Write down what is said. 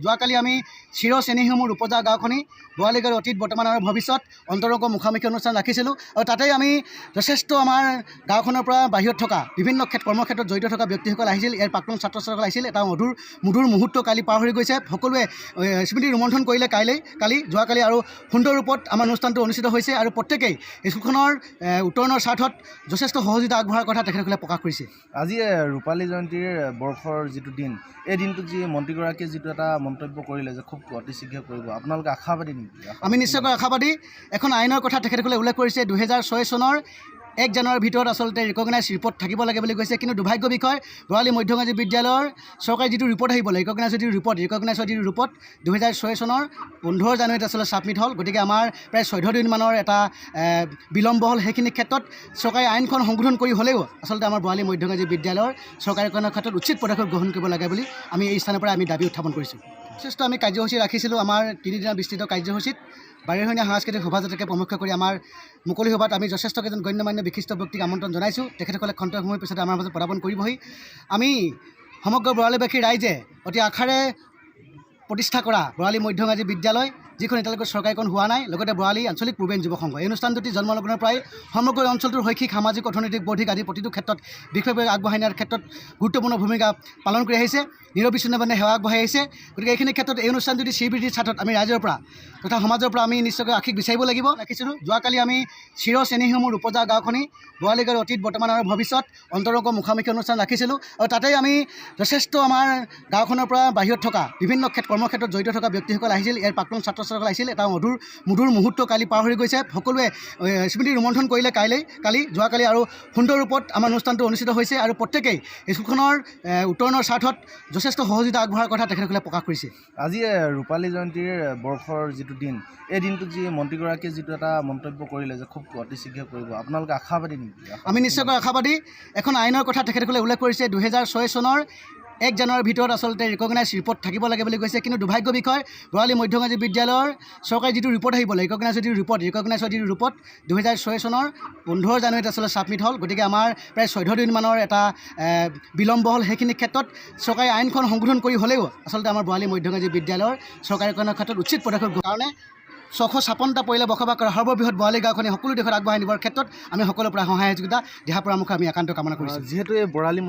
যোৱাকালি আমি চিৰ চেনেহীসমূহ ৰূপজা গাঁওখনি বোৱালিগড় অতীত বৰ্তমান আৰু ভৱিষ্যত অন্তৰংগ মুখামুখি অনুষ্ঠান ৰাখিছিলোঁ আৰু তাতেই আমি যথেষ্ট আমাৰ গাঁওখনৰ পৰা বাহিৰত থকা বিভিন্ন কৰ্মক্ষেত্ৰত জড়িত থকা ব্যক্তিসকল আহিছিল। ইয়াৰ প্ৰাক্তন ছাত্ৰ ছাত্ৰীসকল আহিছিল। এটা মধুৰ মুহূৰ্ত কালি পাৰ হৈ গৈছে। সকলোৱে স্মৃতি ৰোমন্থন কৰিলে যোৱাকালি আৰু সুন্দৰ ৰূপত আমাৰ অনুষ্ঠানটো অনুষ্ঠিত হৈছে আৰু প্ৰত্যেকেই স্কুলখনৰ উত্তৰণৰ স্বাৰ্থত যথেষ্ট সহযোগিতা আগবঢ়াৰ কথা তেখেতসকলে প্ৰকাশ কৰিছে। আজি ৰূপালী জয়ন্তীৰ বৰ্ষৰ যিটো দিন, এই দিনটোত যি মন্ত্ৰীগৰাকীয়ে যিটো এটা মন্তব্য কৰিলে যে খুব অতি শীঘ্ৰে কৰিব, আপোনালোকে আশাবাদী নেকি? আমি নিশ্চয়কৈ আশাবাদী। এখন আইনৰ কথা তেখেতসকলে উল্লেখ কৰিছে। 2006 চনৰ 1 জানুৱাৰীৰ ভিতৰত আচলতে ৰিকগনাইজ ৰিপৰ্ট থাকিব লাগে বুলি কৈছে। কিন্তু দুৰ্ভাগ্য বিষয়, বৰালি মধ্যংগী বিদ্যালয়ৰ চৰকাৰী যিটো ৰিপৰ্ট আহিব লাগে ৰিকগনাইজৰ যিটো ৰিপৰ্ট 2006 চনৰ 15 জানুৱাৰীত আচলতে ছাবমিট হ'ল। গতিকে আমাৰ প্ৰায় 14 দিনমানৰ এটা বিলম্ব হ'ল। সেইখিনি ক্ষেত্ৰত চৰকাৰী আইনখন সংশোধন কৰি হ'লেও আচলতে আমাৰ বৰালি মধ্যংগী বিদ্যালয়ৰ চৰকাৰীকৰণৰ ক্ষেত্ৰত উচিত পদক্ষেপ গ্ৰহণ কৰিব লাগে বুলি আমি এই স্থানৰ পৰা আমি দাবী উত্থাপন কৰিছোঁ। যথেষ্ট আমি কাৰ্যসূচী ৰাখিছিলোঁ। আমাৰ 3 দিনৰ বিস্তৃত কাৰ্যসূচীত বাৰেৰহণীয়া সাংস্কৃতিক শোভাযাত্ৰাকে প্ৰমুখ কৰি আমাৰ মুকলি সভাত আমি যথেষ্টকেইজন গণ্যমান্য বিশিষ্ট ব্যক্তিক আমন্ত্ৰণ জনাইছোঁ। তেখেতসকলে খন্তেক সময়ৰ পিছতে আমাৰ মাজত পদাৰ্পণ কৰিবহি। আমি সমগ্ৰ বৰালিবাসী ৰাইজে অতি আশাৰে প্ৰতিষ্ঠা কৰা বৰালি মধ্যংগী বিদ্যালয়, যিখন এতিয়ালৈকে চৰকাৰীকৰণ হোৱা নাই, লগতে বৰালি আঞ্চলিক পূৰ্বাঞ্চল যুৱ সংঘ, এই অনুষ্ঠানটোত জন্মলগ্নৰ পৰাই সমগ্ৰ অঞ্চলটোৰ শৈক্ষিক, সামাজিক, অৰ্থনৈতিক, বৌদ্ধিক আদি প্ৰতিটো ক্ষেত্ৰত বিশেষভাৱে আগবঢ়াই নিয়াৰ ক্ষেত্ৰত গুৰুত্বপূৰ্ণ ভূমিকা পালন কৰি আহিছে। নিৰবিচ্ছিন্নভাৱে সেৱা আগবঢ়াই আহিছে। গতিকে এইখিনি ক্ষেত্ৰত এই অনুষ্ঠান যদি শ্ৰীবৃদ্ধিৰ স্বাৰ্থত আমি ৰাইজৰ পৰা তথা সমাজৰ পৰা আমি নিশ্চয়কৈ আশীষ বিচাৰিব লাগিব। ৰাখিছিলোঁ যোৱাকালি আমি চিৰ চেনেহীসমূহ ৰূপজা গাঁওখনি বোৱালিগড় অতীত বৰ্তমান আৰু ভৱিষ্যত অন্তৰংগ মুখামুখি অনুষ্ঠান ৰাখিছিলোঁ আৰু তাতেই আমি যথেষ্ট আমাৰ গাঁওখনৰ পৰা বাহিৰত থকা বিভিন্ন কৰ্মক্ষেত্ৰত জড়িত থকা ব্যক্তিসকল আহিছিল। ইয়াৰ প্ৰাক্তন ছাত্ৰ ছাত্ৰীসকল আহিছিল। এটা মধুৰ মুহূৰ্ত কালি পাৰ হৈ গৈছে। সকলোৱে স্মৃতি ৰোমন্থন কৰিলে যোৱাকালি আৰু সুন্দৰ ৰূপত আমাৰ অনুষ্ঠানটো অনুষ্ঠিত হৈছে আৰু প্ৰত্যেকেই স্কুলখনৰ উত্তৰণৰ স্বাৰ্থত যথেষ্ট সহযোগিতা আগবঢ়াৰ কথা তেখেতসকলে প্ৰকাশ কৰিছে। আজি ৰূপালী জয়ন্তীৰ বৰ্ষৰ যিটো দিন, এই দিনটোত যি মন্ত্ৰীগৰাকীয়ে যিটো এটা মন্তব্য কৰিলে যে খুব অতি শীঘ্ৰে কৰিব, আপোনালোকে আশাবাদী নেকি? আমি নিশ্চয়কৈ আশাবাদী। এখন আইনৰ কথা তেখেতসকলে উল্লেখ কৰিছে। 2006 চনৰ 1 জানুৱাৰীৰ ভিতৰত আচলতে ৰিকগনাইজ ৰিপৰ্ট থাকিব লাগে বুলি কৈছে। কিন্তু দুৰ্ভাগ্য বিষয়, বৰালি মধ্যংগী বিদ্যালয়ৰ চৰকাৰী যিটো ৰিপৰ্ট আহিব লাগে ৰিকগনাইজৰ যিটো ৰিপৰ্ট 2006 চনৰ 15 জানুৱাৰীত আচলতে ছাবমিট হ'ল। গতিকে আমাৰ প্ৰায় 14 দিনমানৰ এটা বিলম্ব হ'ল। সেইখিনি ক্ষেত্ৰত চৰকাৰী আইনখন সংশোধন কৰি হ'লেও আচলতে আমাৰ বৰালি মধ্যংগী বিদ্যালয়ৰ চৰকাৰীকৰণৰ ক্ষেত্ৰত উচিত পদক্ষেপ কাৰণে 656টা পৰিয়ালে বসবাস কৰা সৰ্ববৃহৎ বৰালি গাঁওখনে সকলো দিশত আগবঢ়াই নিবৰ ক্ষেত্ৰত আমি সকলোৰে পৰা সহায় সহযোগিতা দিহা পৰামৰ্শ আমি একান্ত কামনা কৰিছোঁ। যিহেতু এই বৰালি